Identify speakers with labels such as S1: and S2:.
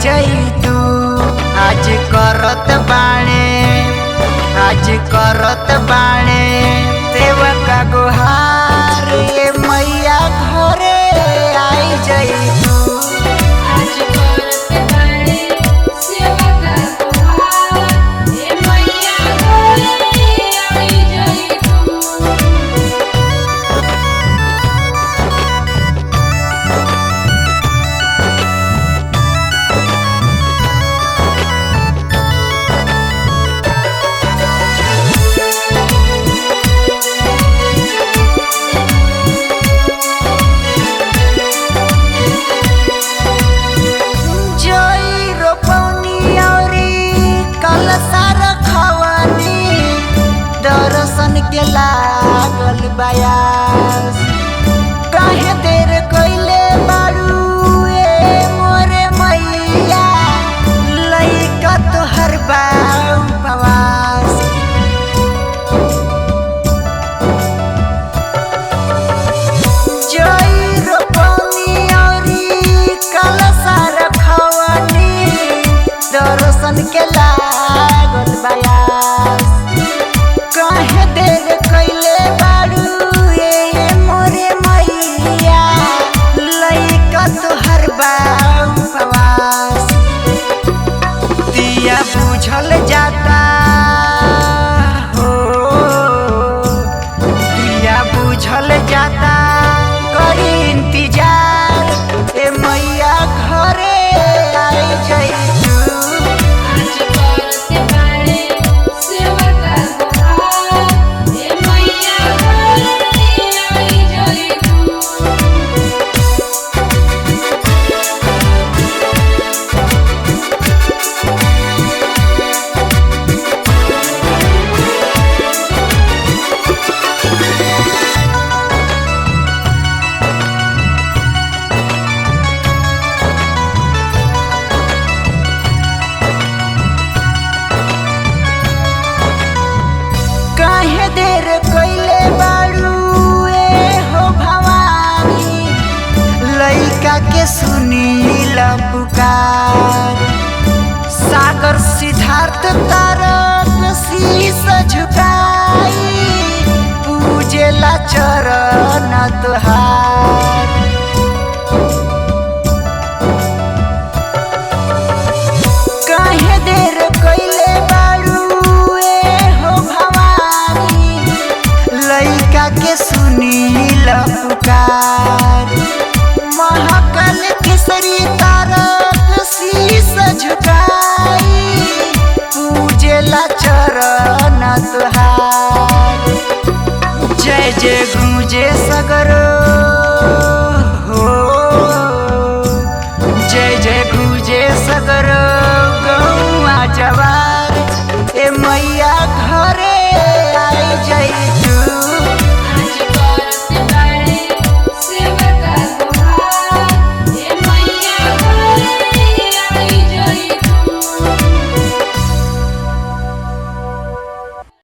S1: जई तू। आज करत बाणे सेवका गुहार, ये मैया घरे आई जई तू। के लागल बयास, काहे देर कइले बारू ए मोरे मैया, लइका तोहर बा उपवास। जई रोपनी औरी कलशा रखवनी, दर्शन के लागल बयास, काहे देर कइले बारू ए मोरे मैया, लइका तोहर बा उपवास। दिया बुझल जाता हो, दिया बुझल जाता, करी इंतजार ए मैया घरे आई जई तू। काहे देर कइले बारू ए हो भवानी, लइका के सुनील पुकार। सागर सिद्धार्थ तारक शीश झुकाई, पूजेला चरण तोहार। काहे देर कइले बारू ए हो भवानी, लइका के सुनील पुकार। महकल केसरी तारक शीश झुकाई, पूजेला चरण तोहार। जय जय गूंजे सगरो हो, जय जय गूंजे सगरो।